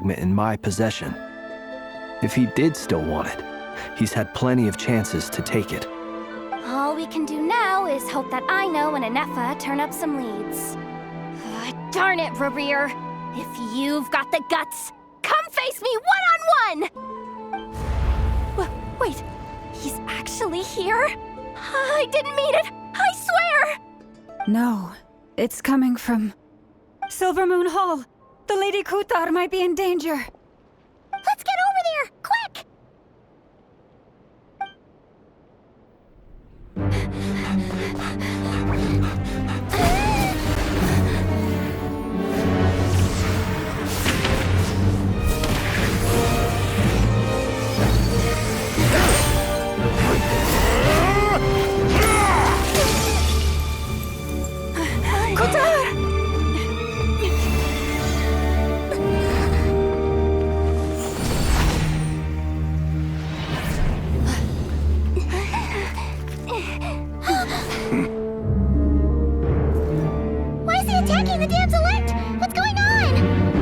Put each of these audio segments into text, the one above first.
fragment in my possession. If he did still want it, he's had plenty of chances to take it. All we can do now is hope that Ino and Anefa turn up some leads. Darn it, Rereer! If you've got the guts, come face me one-on-one! Wait, he's actually here? I didn't mean it! I swear! No, it's coming from Silver Moon Hall. The Lady Kutar might be in danger. Let's get over there, quick!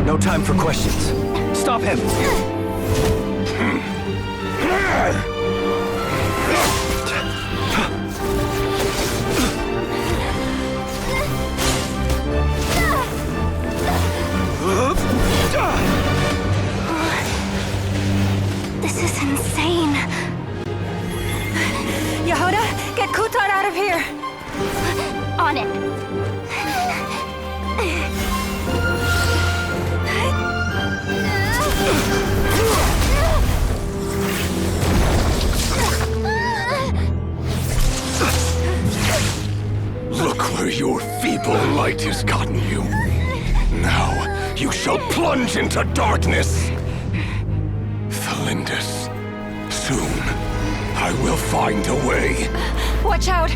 No time for questions. Stop him! This is insane. Yehuda, get Kutar out of here! On it. Look where your feeble light has gotten you. Now, you shall plunge into darkness. Felindus, soon, I will find a way. Watch out!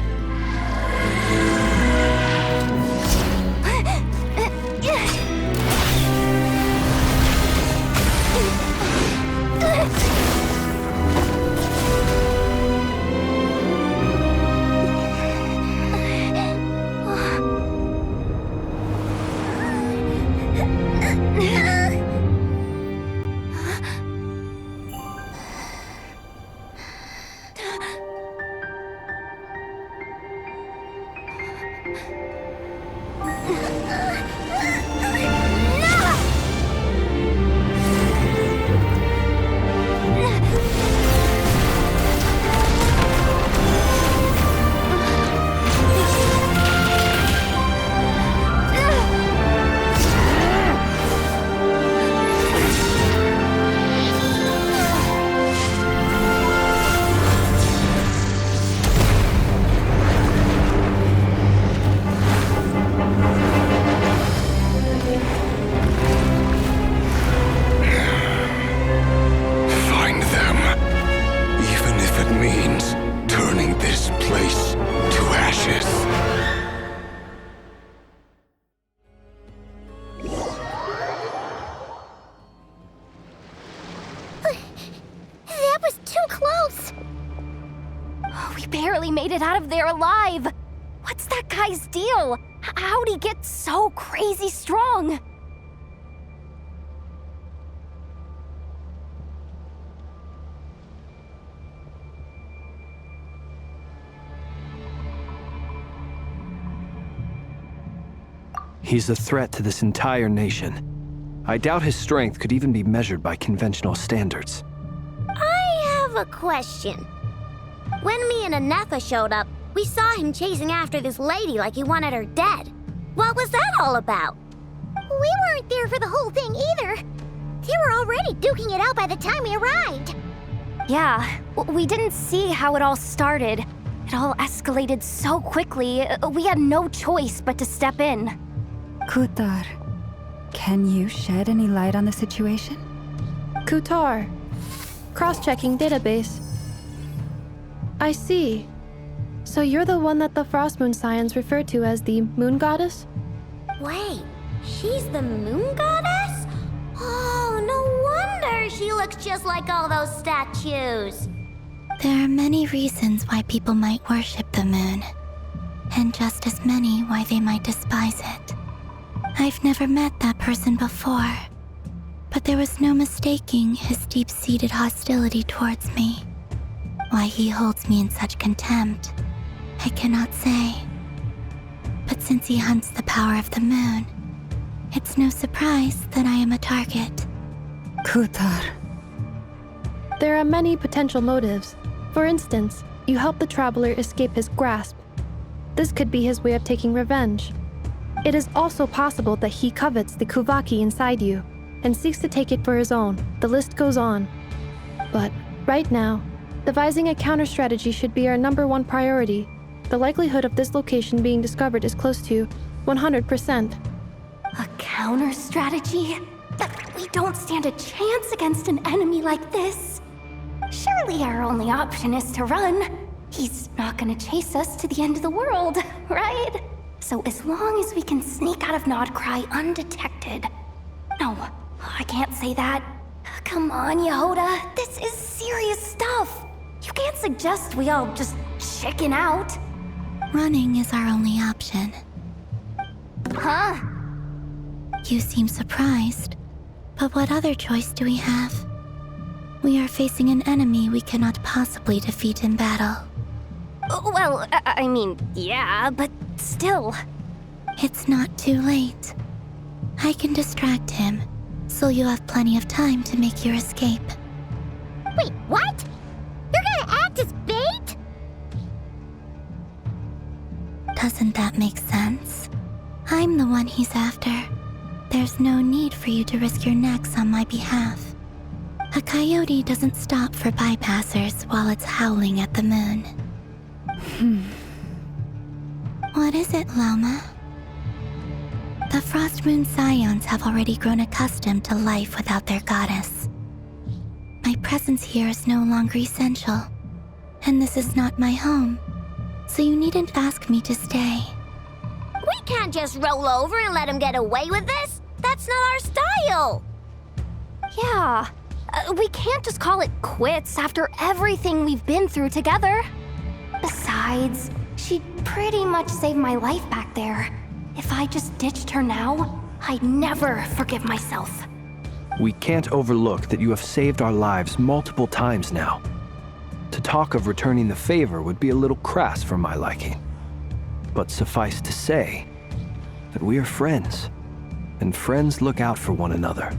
Made it out of there alive! What's that guy's deal? How'd he get so crazy strong? He's a threat to this entire nation. I doubt his strength could even be measured by conventional standards. I have a question. When me and Anefa showed up, we saw him chasing after this lady like he wanted her dead. What was that all about? We weren't there for the whole thing either. They were already duking it out by the time we arrived. Yeah, we didn't see how it all started. It all escalated so quickly, we had no choice but to step in. Kutar, can you shed any light on the situation? Kutar. Cross-checking database. I see. So you're the one that the Frost Moon Scions refer to as the Moon Goddess? Wait, she's the Moon Goddess? Oh, no wonder she looks just like all those statues. There are many reasons why people might worship the moon, and just as many why they might despise it. I've never met that person before, But there was no mistaking his deep-seated hostility towards me. Why he holds me in such contempt, I cannot say. But since he hunts the power of the moon, it's no surprise that I am a target. Kutar. There are many potential motives. For instance, you help the traveler escape his grasp. This could be his way of taking revenge. It is also possible that he covets the Kuvaki inside you and seeks to take it for his own. The list goes on. But right now, devising a counter-strategy should be our #1 priority. The likelihood of this location being discovered is close to 100%. A counter-strategy? But we don't stand a chance against an enemy like this. Surely our only option is to run. He's not gonna chase us to the end of the world, right? So as long as we can sneak out of Nodcry undetected. No, I can't say that. Come on, Yehoda, this is serious stuff. You can't suggest we all just chicken out. Running is our only option. Huh? You seem surprised. But what other choice do we have? We are facing an enemy we cannot possibly defeat in battle. Well, I mean, yeah, but still. It's not too late. I can distract him, so you'll have plenty of time to make your escape. Wait, what? You're gonna act as bait? Doesn't that make sense? I'm the one he's after. There's no need for you to risk your necks on my behalf. A coyote doesn't stop for bypassers while it's howling at the moon. What is it, Lama? The Frost Moon Scions have already grown accustomed to life without their goddess. My presence here is no longer essential, and this is not my home, so you needn't ask me to stay. We can't just roll over and let him get away with this. That's not our style. Yeah, we can't just call it quits after everything we've been through together. Besides, she pretty much saved my life back there. If I just ditched her now, I'd never forgive myself. We can't overlook that you have saved our lives multiple times now. To talk of returning the favor would be a little crass for my liking. But suffice to say that we are friends, and friends look out for one another.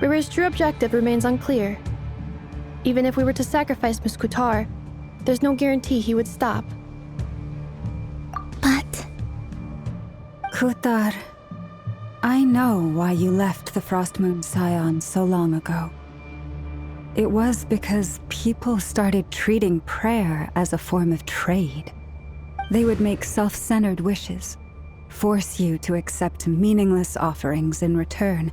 Rira's true objective remains unclear. Even if we were to sacrifice Miss Kutar, there's no guarantee he would stop. But Kutar, I know why you left the Frost Moon Scions so long ago. It was because people started treating prayer as a form of trade. They would make self-centered wishes, force you to accept meaningless offerings in return,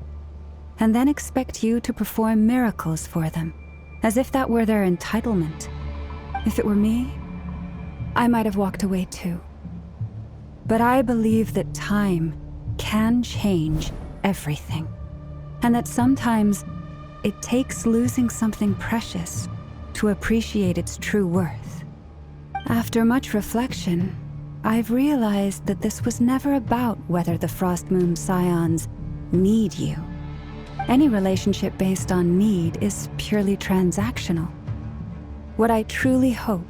and then expect you to perform miracles for them, as if that were their entitlement. If it were me, I might have walked away too. But I believe that time can change everything, and that sometimes it takes losing something precious to appreciate its true worth. After much reflection, I've realized that this was never about whether the Frost Moon Scions need you. Any relationship based on need is purely transactional. What I truly hope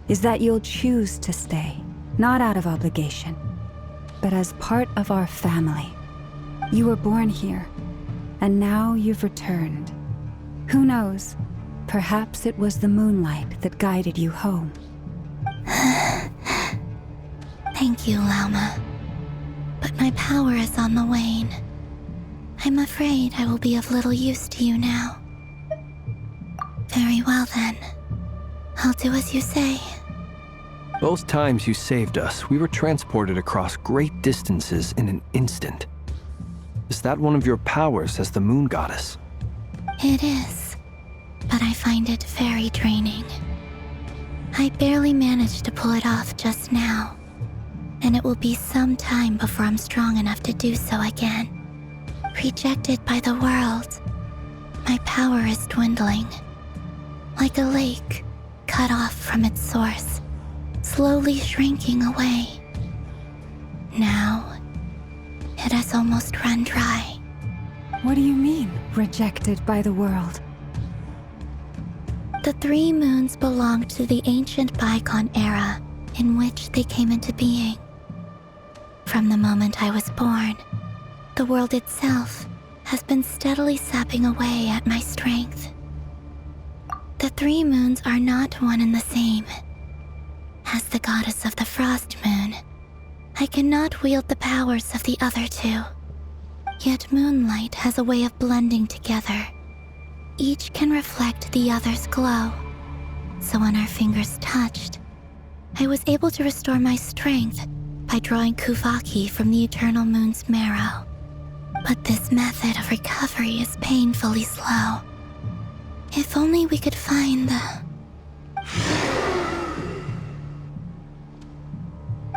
is that you'll choose to stay, not out of obligation, but as part of our family. You were born here, and now you've returned. Who knows? Perhaps it was the moonlight that guided you home. thank you, Lama. But my power is on the wane. I'm afraid I will be of little use to you now. Very well then. I'll do as you say. Both times you saved us, we were transported across great distances in an instant. Is that one of your powers as the moon goddess? It is, but I find it very draining. I barely managed to pull it off just now, and it will be some time before I'm strong enough to do so again. Rejected by the world, my power is dwindling. Like a lake cut off from its source, slowly shrinking away. Now, it has almost run dry. What do you mean, rejected by the world? The 3 moons belong to the ancient bygone era in which they came into being. From the moment I was born, the world itself has been steadily sapping away at my strength. The 3 moons are not one and the same. As the goddess of the Frost Moon, I cannot wield the powers of the other 2. Yet moonlight has a way of blending together. Each can reflect the other's glow. So when our fingers touched, I was able to restore my strength by drawing Kuvaki from the eternal moon's marrow. But this method of recovery is painfully slow. If only we could find the...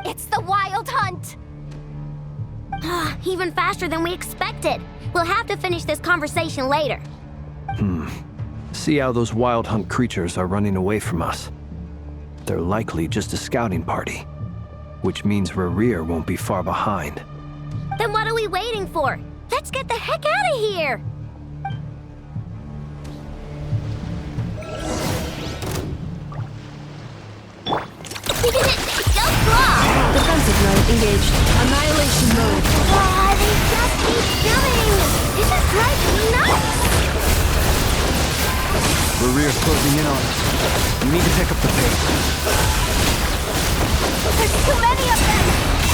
It's the Wild Hunt! Even faster than we expected. We'll have to finish this conversation later. See how those Wild Hunt creatures are running away from us. They're likely just a scouting party, which means Rerir won't be far behind. Then what are we waiting for? Let's get the heck out of here! Go Claw! Defensive mode engaged. Annihilation mode. They just keep coming! This is driving me nuts! Rerir's closing in on us. We need to pick up the pace. There's too many of them!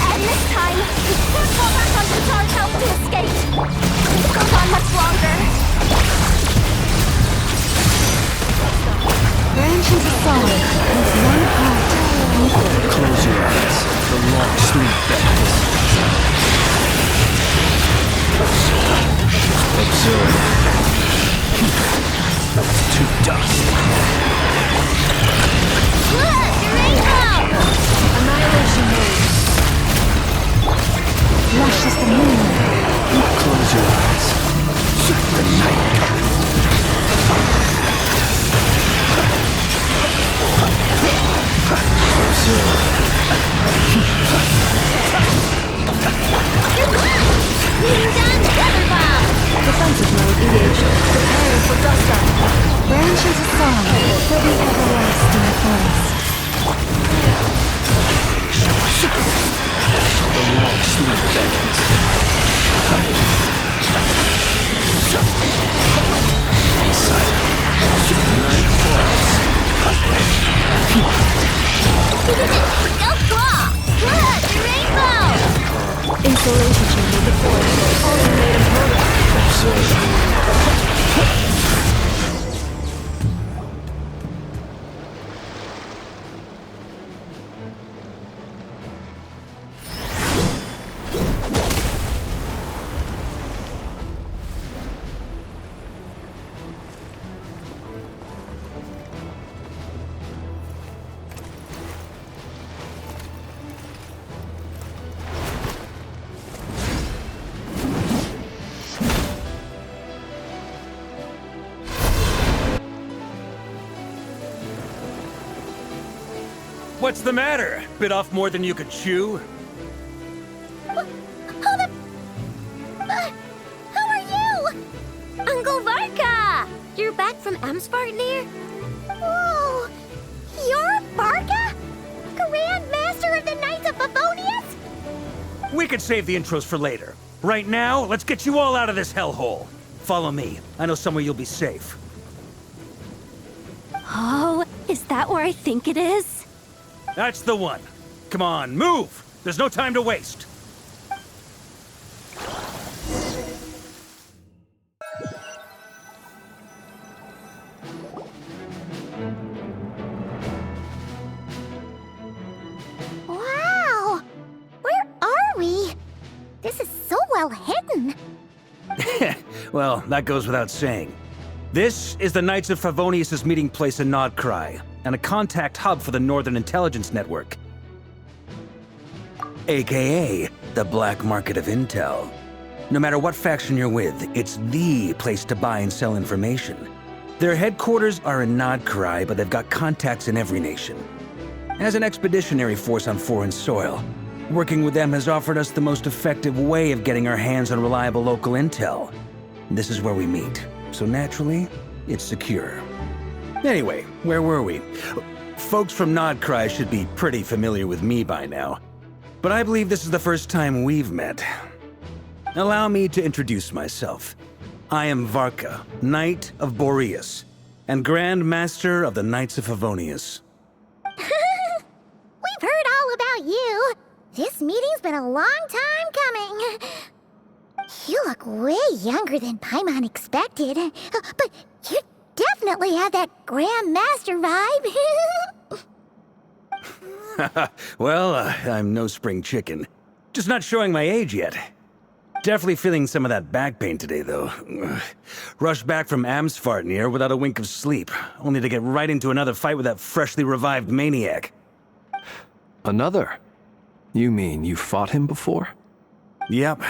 And this time, we can't fall back on Qatar's help to escape. This goes on much longer. Branch into song with one heart. Close your eyes. The long sleep bends. Observe. To dust. Look! The rainbow! Annihilation mode. Lush as the moon. Close your eyes. The night comes. Observe. Done, Featherball! Defensive mode engaged. Preparing for dust up. Branch into song for the everlasting forest. The long sleep beckons. Inside. Night falls. Go Claw! Look! The rainbow! Installation chamber deployed. Ultimatum protocol. Observe. What's the matter? Bit off more than you could chew? Who are you? Uncle Varka! You're back from Amspartnir? Whoa! You're Barca? Grand Master of the Knights of Favonius? We could save the intros for later. Right now, let's get you all out of this hellhole. Follow me. I know somewhere you'll be safe. Oh, is that where I think it is? That's the one. Come on, move! There's no time to waste. Wow! Where are we? This is so well hidden. Well, that goes without saying. This is the Knights of Favonius' meeting place in Nodcry, and a contact hub for the Northern Intelligence Network. AKA, the black market of intel. No matter what faction you're with, it's the place to buy and sell information. Their headquarters are in Nodcry, but they've got contacts in every nation. As an expeditionary force on foreign soil, working with them has offered us the most effective way of getting our hands on reliable local intel. This is where we meet, so naturally, it's secure. Anyway, where were we? Folks from Nodcry should be pretty familiar with me by now, but I believe this is the first time we've met. Allow me to introduce myself. I am Varka, Knight of Boreas, and Grand Master of the Knights of Favonius. We've heard all about you. This meeting's been a long time coming. You look way younger than Paimon expected, but you definitely have that Grand Master vibe. Well, I'm no spring chicken. Just not showing my age yet. Definitely feeling some of that back pain today, though. Rushed back from Amsfartnir without a wink of sleep, only to get right into another fight with that freshly revived maniac. Another? You mean you fought him before? Yep.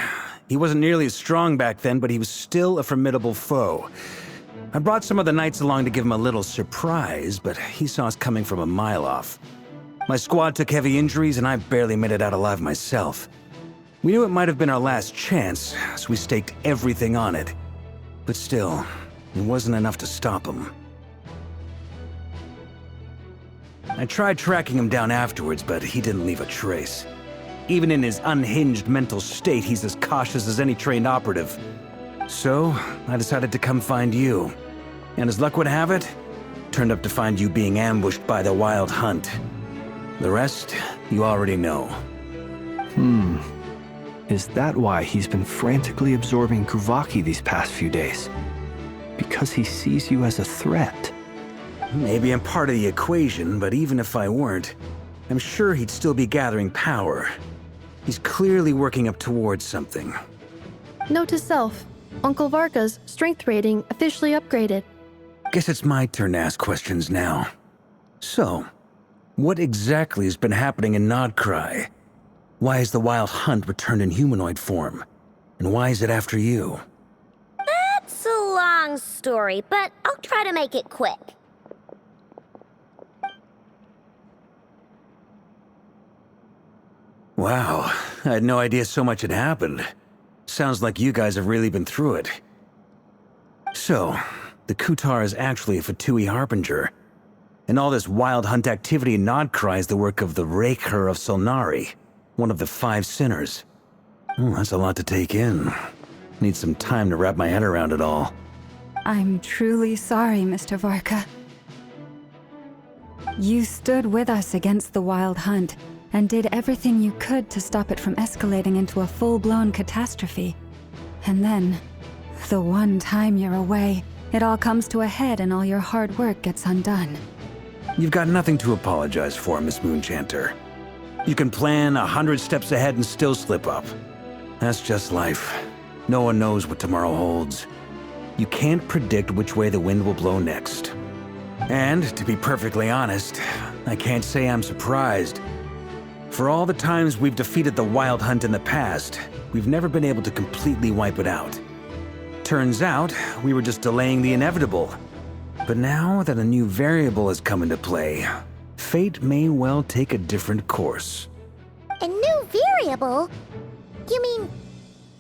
He wasn't nearly as strong back then, but he was still a formidable foe. I brought some of the knights along to give him a little surprise, but he saw us coming from a mile off. My squad took heavy injuries, and I barely made it out alive myself. We knew it might have been our last chance, so we staked everything on it. But still, it wasn't enough to stop him. I tried tracking him down afterwards, but he didn't leave a trace. Even in his unhinged mental state, he's as cautious as any trained operative. So, I decided to come find you. And as luck would have it, turned up to find you being ambushed by the Wild Hunt. The rest, you already know. Is that why he's been frantically absorbing Kuvaki these past few days? Because he sees you as a threat? Maybe I'm part of the equation, but even if I weren't, I'm sure he'd still be gathering power. He's clearly working up towards something. Note to self, Uncle Varka's strength rating officially upgraded. Guess it's my turn to ask questions now. So, what exactly has been happening in Nodcry? Why is the Wild Hunt returned in humanoid form? And why is it after you? That's a long story, but I'll try to make it quick. Wow, I had no idea so much had happened. Sounds like you guys have really been through it. So, the Kutar is actually a Fatui Harbinger. And all this Wild Hunt activity in Nodcry is the work of the Raker of Solnari, one of the 5 sinners. That's a lot to take in. Need some time to wrap my head around it all. I'm truly sorry, Mr. Varka. You stood with us against the Wild Hunt, and did everything you could to stop it from escalating into a full-blown catastrophe. And then, the one time you're away, it all comes to a head and all your hard work gets undone. You've got nothing to apologize for, Miss Moonchanter. You can plan 100 steps ahead and still slip up. That's just life. No one knows what tomorrow holds. You can't predict which way the wind will blow next. And, to be perfectly honest, I can't say I'm surprised. For all the times we've defeated the Wild Hunt in the past, we've never been able to completely wipe it out. Turns out, we were just delaying the inevitable. But now that a new variable has come into play, fate may well take a different course. A new variable? You mean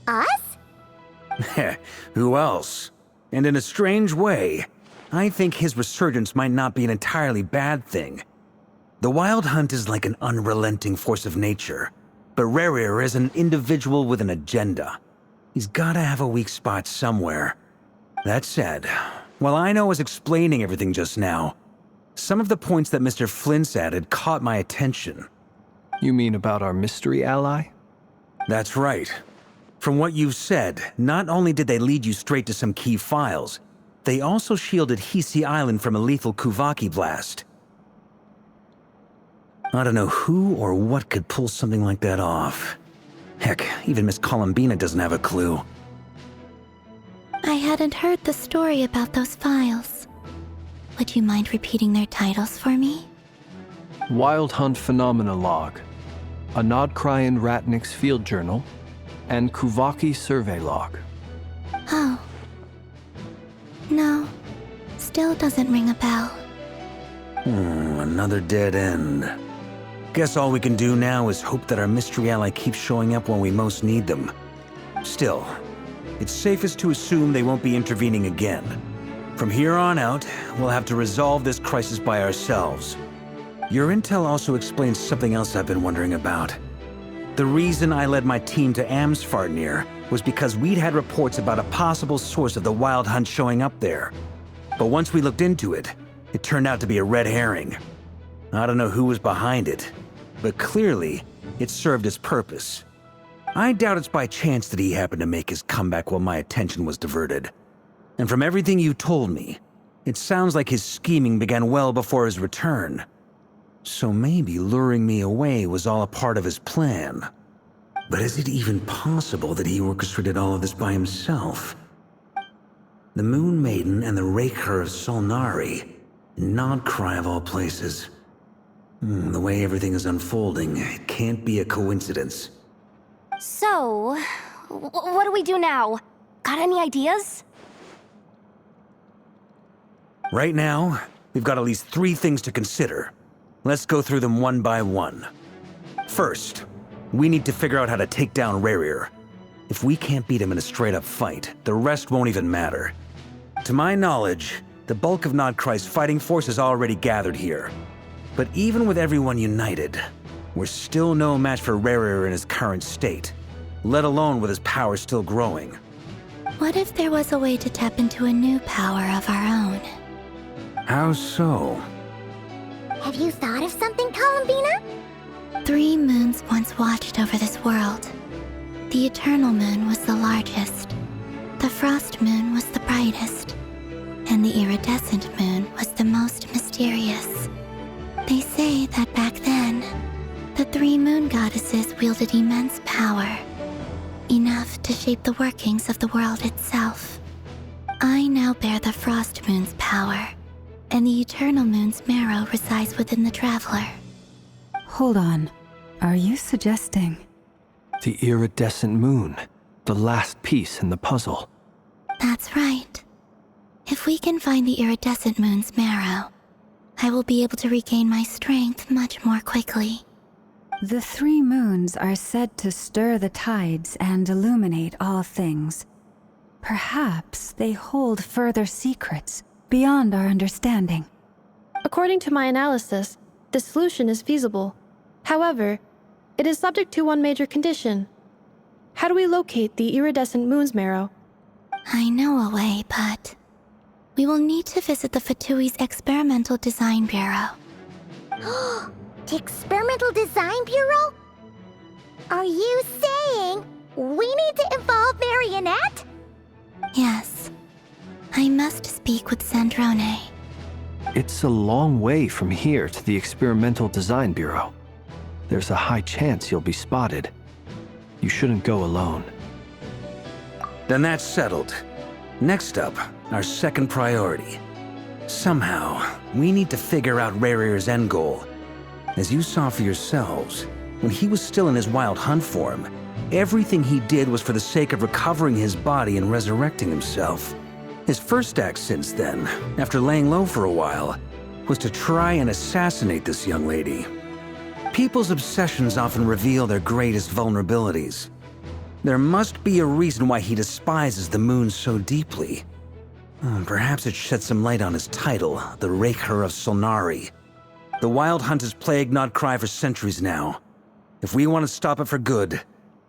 us? Who else? And in a strange way, I think his resurgence might not be an entirely bad thing. The Wild Hunt is like an unrelenting force of nature, but Rerir is an individual with an agenda. He's gotta have a weak spot somewhere. That said, while I was explaining everything just now, some of the points that Mr. Flint's added caught my attention. You mean about our mystery ally? That's right. From what you've said, not only did they lead you straight to some key files, they also shielded Hisi Island from a lethal Kuvaki blast. I don't know who or what could pull something like that off. Heck, even Miss Columbina doesn't have a clue. I hadn't heard the story about those files. Would you mind repeating their titles for me? Wild Hunt Phenomena Log, a Nodcryan Ratnik's Field Journal, and Kuvaki Survey Log. Oh. No. Still doesn't ring a bell. Another dead end. Guess all we can do now is hope that our mystery ally keeps showing up when we most need them. Still, it's safest to assume they won't be intervening again. From here on out, we'll have to resolve this crisis by ourselves. Your intel also explains something else I've been wondering about. The reason I led my team to Amsfarnir was because we'd had reports about a possible source of the Wild Hunt showing up there. But once we looked into it, it turned out to be a red herring. I don't know who was behind it, but clearly, it served its purpose. I doubt it's by chance that he happened to make his comeback while my attention was diverted. And from everything you told me, it sounds like his scheming began well before his return. So maybe luring me away was all a part of his plan. But is it even possible that he orchestrated all of this by himself? The Moon Maiden and the Raker of Solnari, Nodcry of all places. The way everything is unfolding, it can't be a coincidence. So, what do we do now? Got any ideas? Right now, we've got at least 3 things to consider. Let's go through them one by one. First, we need to figure out how to take down Rerir. If we can't beat him in a straight-up fight, the rest won't even matter. To my knowledge, the bulk of Nodcry's fighting force is already gathered here. But even with everyone united, we're still no match for Rerir in his current state, let alone with his power still growing. What if there was a way to tap into a new power of our own? How so? Have you thought of something, Columbina? 3 moons once watched over this world. The Eternal Moon was the largest. The Frost Moon was the brightest. And the Iridescent Moon was the most mysterious. They say that back then, the 3 moon goddesses wielded immense power. Enough to shape the workings of the world itself. I now bear the Frost Moon's power, and the Eternal Moon's marrow resides within the Traveler. Hold on. Are you suggesting? The iridescent moon, the last piece in the puzzle. That's right. If we can find the Iridescent Moon's marrow, I will be able to regain my strength much more quickly. The 3 moons are said to stir the tides and illuminate all things. Perhaps they hold further secrets beyond our understanding. According to my analysis, this solution is feasible. However, it is subject to one major condition. How do we locate the iridescent moon's marrow? I know a way, but we will need to visit the Fatui's Experimental Design Bureau. The Experimental Design Bureau? Are you saying we need to involve Marionette? Yes. I must speak with Sandrone. It's a long way from here to the Experimental Design Bureau. There's a high chance you'll be spotted. You shouldn't go alone. Then that's settled. Next up, our second priority. Somehow, we need to figure out Rerir's end goal. As you saw for yourselves, when he was still in his Wild Hunt form, everything he did was for the sake of recovering his body and resurrecting himself. His first act since then, after laying low for a while, was to try and assassinate this young lady. People's obsessions often reveal their greatest vulnerabilities. There must be a reason why he despises the moon so deeply. Perhaps it sheds some light on his title, the Raker of Solnari. The Wild Hunt has plagued Nodcry for centuries now. If we want to stop it for good,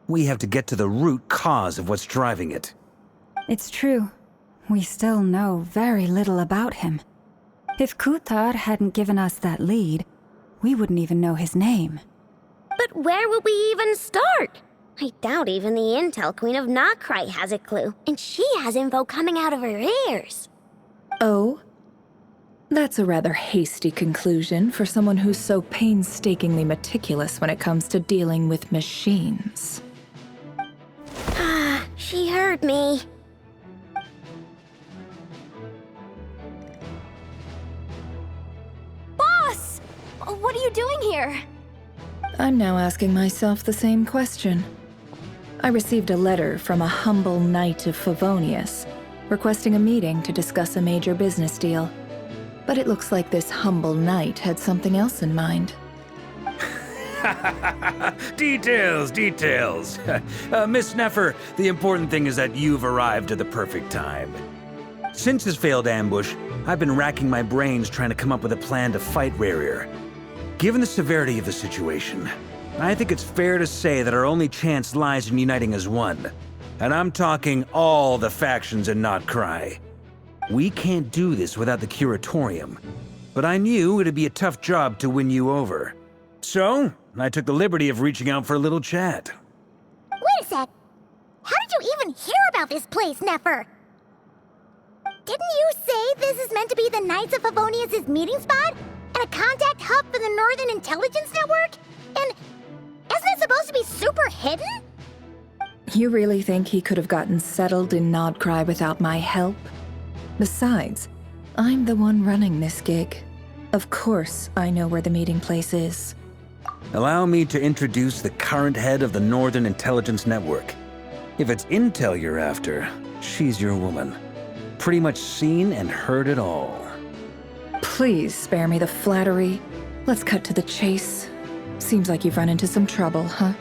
we have to get to the root cause of what's driving it. It's true. We still know very little about him. If Kuthar hadn't given us that lead, we wouldn't even know his name. But where would we even start? I doubt even the Intel Queen of Nodcry has a clue, and she has info coming out of her ears. Oh? That's a rather hasty conclusion for someone who's so painstakingly meticulous when it comes to dealing with machines. Ah, she heard me. Boss! What are you doing here? I'm now asking myself the same question. I received a letter from a humble knight of Favonius, requesting a meeting to discuss a major business deal. But it looks like this humble knight had something else in mind. Details, details. Miss Nefer, the important thing is that you've arrived at the perfect time. Since his failed ambush, I've been racking my brains trying to come up with a plan to fight Rarier. Given the severity of the situation, I think it's fair to say that our only chance lies in uniting as one. And I'm talking all the factions in Notcry. We can't do this without the Curatorium, but I knew it'd be a tough job to win you over. So, I took the liberty of reaching out for a little chat. Wait a sec. How did you even hear about this place, Nefer? Didn't you say this is meant to be the Knights of Favonius' meeting spot? And a contact hub for the Northern Intelligence Network? And isn't it supposed to be super hidden? You really think he could have gotten settled in Nodcry without my help? Besides, I'm the one running this gig. Of course I know where the meeting place is. Allow me to introduce the current head of the Northern Intelligence Network. If it's intel you're after, she's your woman. Pretty much seen and heard it all. Please spare me the flattery. Let's cut to the chase. Seems like you've run into some trouble, huh?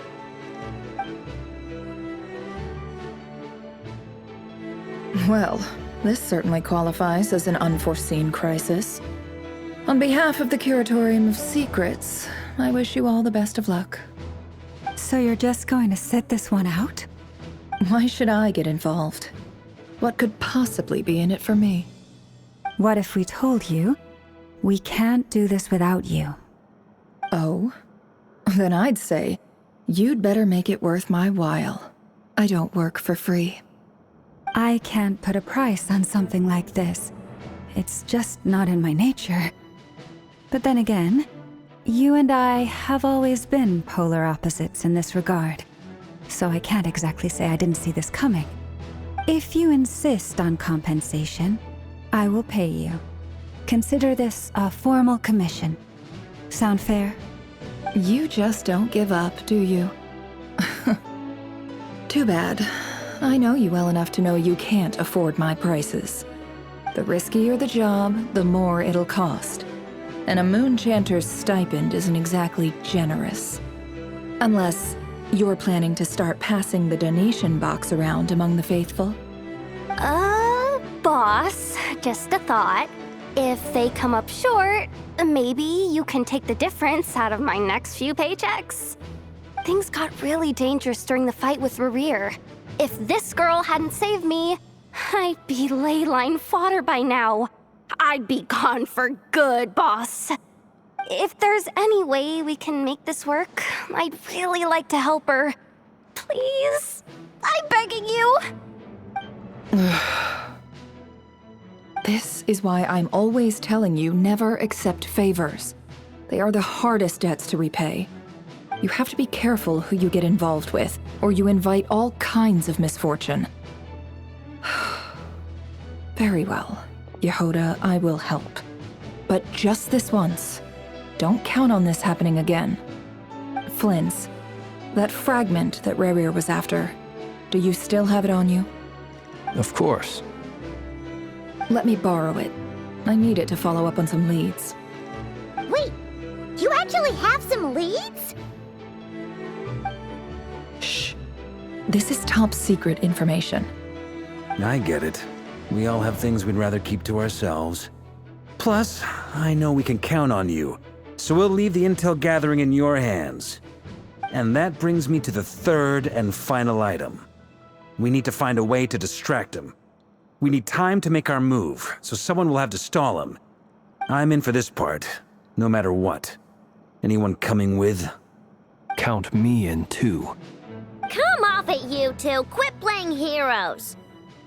Well, this certainly qualifies as an unforeseen crisis. On behalf of the Curatorium of Secrets, I wish you all the best of luck. So you're just going to sit this one out? Why should I get involved? What could possibly be in it for me? What if we told you we can't do this without you? Oh? Then I'd say, you'd better make it worth my while. I don't work for free. I can't put a price on something like this. It's just not in my nature. But then again, you and I have always been polar opposites in this regard. So I can't exactly say I didn't see this coming. If you insist on compensation, I will pay you. Consider this a formal commission. Sound fair? You just don't give up, do you? Too bad. I know you well enough to know you can't afford my prices. The riskier the job, the more it'll cost. And a Moonchanter's stipend isn't exactly generous. Unless you're planning to start passing the donation box around among the faithful. Boss, just a thought. If they come up short, maybe you can take the difference out of my next few paychecks. Things got really dangerous during the fight with Rarier. If this girl hadn't saved me, I'd be ley line fodder by now. I'd be gone for good, boss. If there's any way we can make this work, I'd really like to help her. Please? I'm begging you. This is why I'm always telling you never accept favors. They are the hardest debts to repay. You have to be careful who you get involved with, or you invite all kinds of misfortune. Very well, Yehoda, I will help. But just this once. Don't count on this happening again. Flynn's, that fragment that Rarier was after, do you still have it on you? Of course. Let me borrow it. I need it to follow up on some leads. Wait, you actually have some leads? Shh. This is top secret information. I get it. We all have things we'd rather keep to ourselves. Plus, I know we can count on you, so we'll leave the intel gathering in your hands. And that brings me to the third and final item. We need to find a way to distract him. We need time to make our move, so someone will have to stall him. I'm in for this part, no matter what. Anyone coming with? Count me in too. Come off it, you two. Quit playing heroes.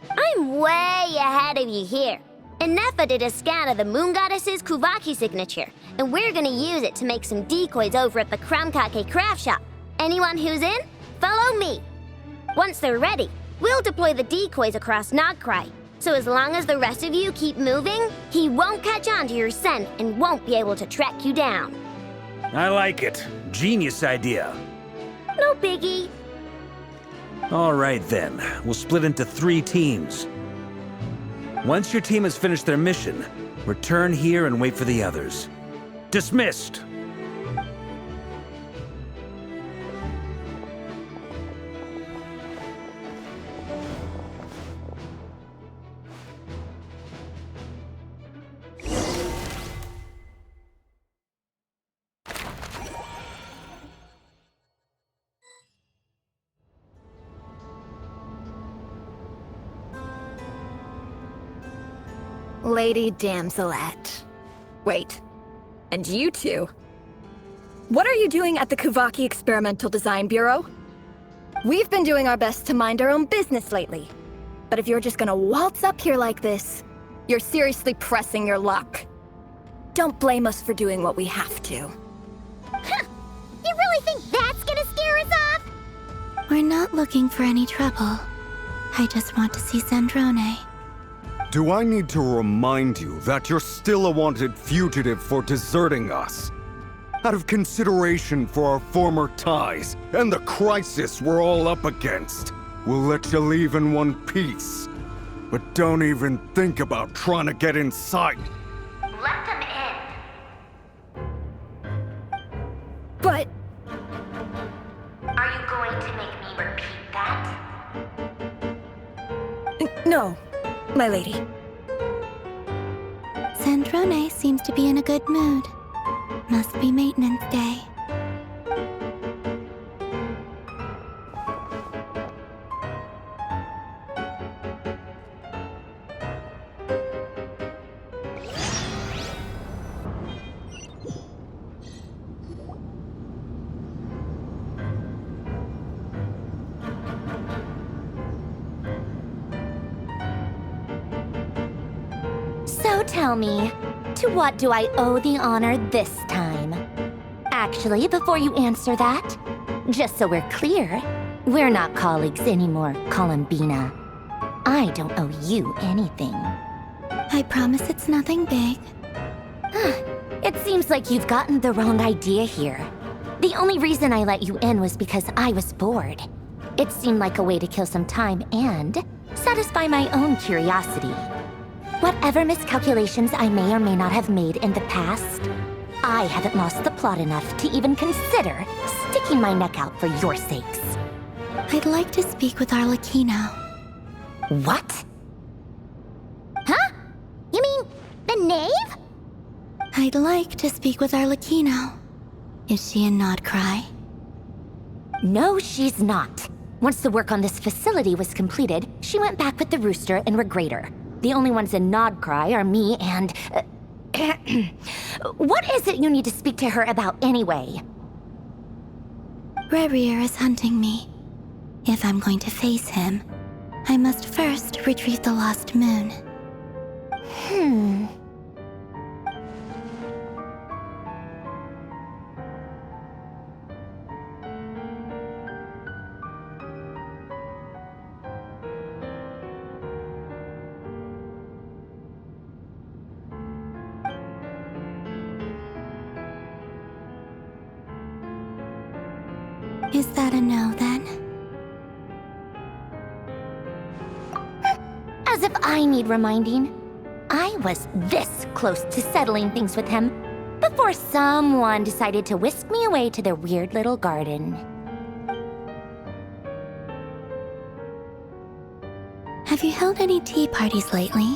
I'm way ahead of you here. And Nefa did a scan of the Moon Goddess's Kuvaki signature, and we're gonna use it to make some decoys over at the Krumkake craft shop. Anyone who's in, follow me. Once they're ready, we'll deploy the decoys across Nogcry. So as long as the rest of you keep moving, he won't catch on to your scent and won't be able to track you down. I like it. Genius idea. No biggie. All right then, we'll split into 3 teams. Once your team has finished their mission, return here and wait for the others. Dismissed! Lady Damselette. Wait, and you two? What are you doing at the Kuvaki Experimental Design Bureau? We've been doing our best to mind our own business lately. But if you're just gonna waltz up here like this, you're seriously pressing your luck. Don't blame us for doing what we have to. Huh. You really think that's gonna scare us off? We're not looking for any trouble. I just want to see Zandrone. Do I need to remind you that you're still a wanted fugitive for deserting us? Out of consideration for our former ties and the crisis we're all up against, we'll let you leave in one piece. But don't even think about trying to get inside. Let them in. But... Are you going to make me repeat that? No, my lady. Zandrone seems to be in a good mood. Must be maintenance day. So tell me, to what do I owe the honor this time? Actually, before you answer that, just so we're clear, we're not colleagues anymore, Columbina. I don't owe you anything. I promise it's nothing big. It seems like you've gotten the wrong idea here. The only reason I let you in was because I was bored. It seemed like a way to kill some time and satisfy my own curiosity. Whatever miscalculations I may or may not have made in the past, I haven't lost the plot enough to even consider sticking my neck out for your sakes. I'd like to speak with Arlecchino. What? Huh? You mean the knave? I'd like to speak with Arlecchino. Is she in Nodcry? No, she's not. Once the work on this facility was completed, she went back with the Rooster and Regrator. The only ones in Nodcry are me and... What is it you need to speak to her about anyway? Rerir is hunting me. If I'm going to face him, I must first retrieve the lost moon. Is that a no, then? As if I need reminding. I was this close to settling things with him before someone decided to whisk me away to their weird little garden. Have you held any tea parties lately?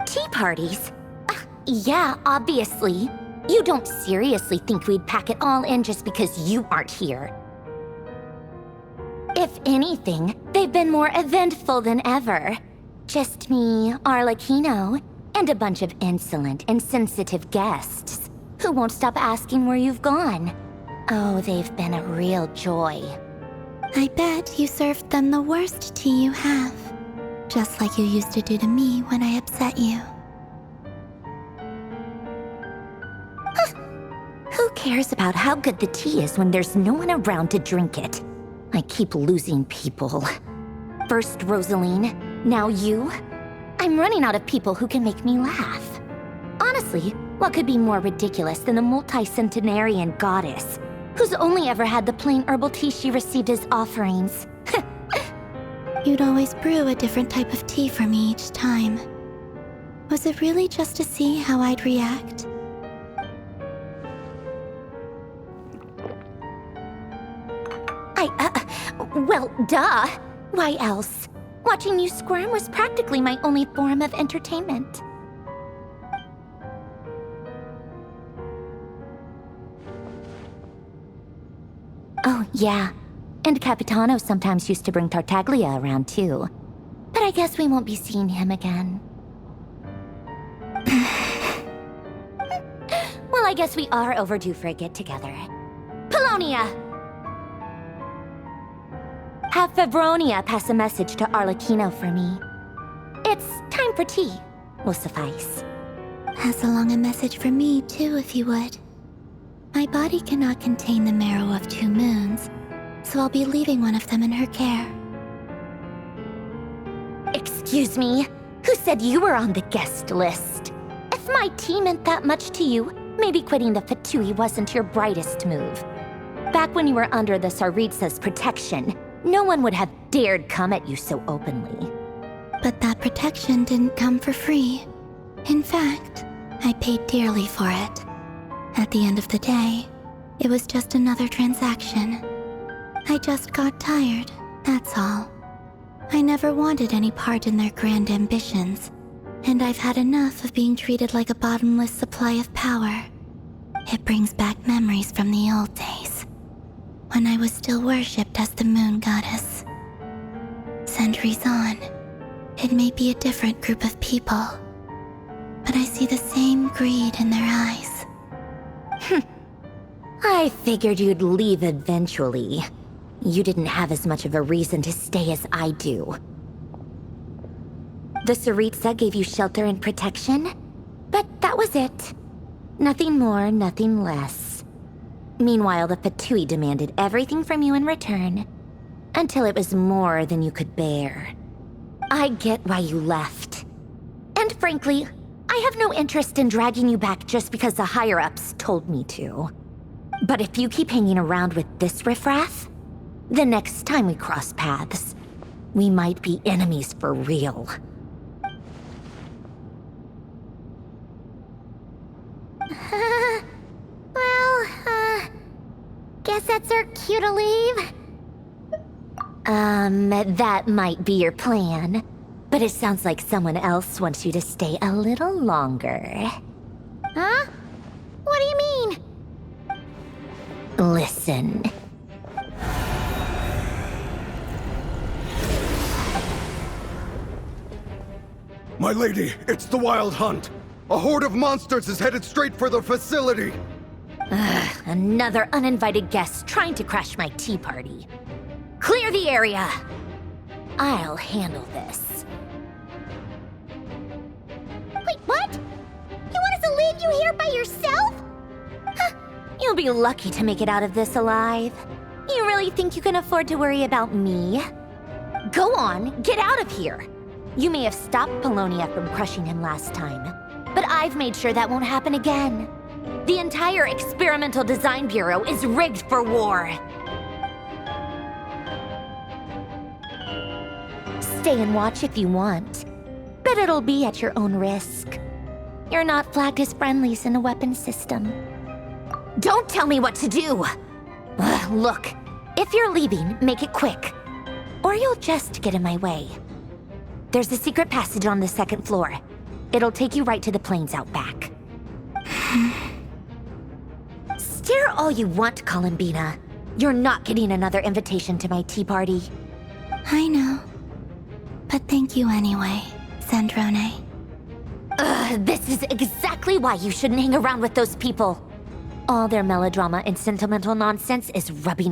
Tea parties? Yeah, obviously. You don't seriously think we'd pack it all in just because you aren't here. If anything, they've been more eventful than ever. Just me, Arlecchino, and a bunch of insolent, insensitive guests who won't stop asking where you've gone. Oh, they've been a real joy. I bet you served them the worst tea you have. Just like you used to do to me when I upset you. Who cares about how good the tea is when there's no one around to drink it? I keep losing people. First Rosaline, now you. I'm running out of people who can make me laugh. Honestly, what could be more ridiculous than the multi-centenarian goddess, who's only ever had the plain herbal tea she received as offerings? You'd always brew a different type of tea for me each time. Was it really just to see how I'd react? Well, duh. Why else? Watching you squirm was practically my only form of entertainment. Oh, yeah. And Capitano sometimes used to bring Tartaglia around, too. But I guess we won't be seeing him again. I guess we are overdue for a get-together. Polonia! Have Febronia pass a message to Arlecchino for me. It's time for tea. Will suffice. Pass along a message for me, too, if you would. My body cannot contain the marrow of 2 moons, so I'll be leaving one of them in her care. Excuse me? Who said you were on the guest list? If my tea meant that much to you, maybe quitting the Fatui wasn't your brightest move. Back when you were under the Tsaritsa's protection, no one would have dared come at you so openly. But that protection didn't come for free. In fact, I paid dearly for it. At the end of the day, it was just another transaction. I just got tired, that's all. I never wanted any part in their grand ambitions, and I've had enough of being treated like a bottomless supply of power. It brings back memories from the old days, when I was still worshipped as the moon goddess. Centuries on, it may be a different group of people, but I see the same greed in their eyes. I figured you'd leave eventually. You didn't have as much of a reason to stay as I do. The Tsaritsa gave you shelter and protection, but that was it. Nothing more, nothing less. Meanwhile, the Fatui demanded everything from you in return, until it was more than you could bear. I get why you left. And frankly, I have no interest in dragging you back just because the higher-ups told me to. But if you keep hanging around with this riffraff, the next time we cross paths, we might be enemies for real. Guess that's our cue to leave. That might be your plan. But it sounds like someone else wants you to stay a little longer. Huh? What do you mean? Listen. My lady, it's the Wild Hunt. A horde of monsters is headed straight for the facility. Another uninvited guest trying to crash my tea party. Clear the area! I'll handle this. Wait, what? You want us to leave you here by yourself? You'll be lucky to make it out of this alive. You really think you can afford to worry about me? Go on, get out of here. You may have stopped Polonia from crushing him last time, but I've made sure that won't happen again. The entire Experimental Design Bureau is rigged for war. Stay and watch if you want, but it'll be at your own risk. You're not flagged as friendlies in the weapons system. Don't tell me what to do! Look, if you're leaving, make it quick, or you'll just get in my way. There's a secret passage on the 2nd floor. It'll take you right to the plains out back. Stare all you want, Columbina. You're not getting another invitation to my tea party. I know. But thank you anyway, Sandrone. This is exactly why you shouldn't hang around with those people. All their melodrama and sentimental nonsense is rubbing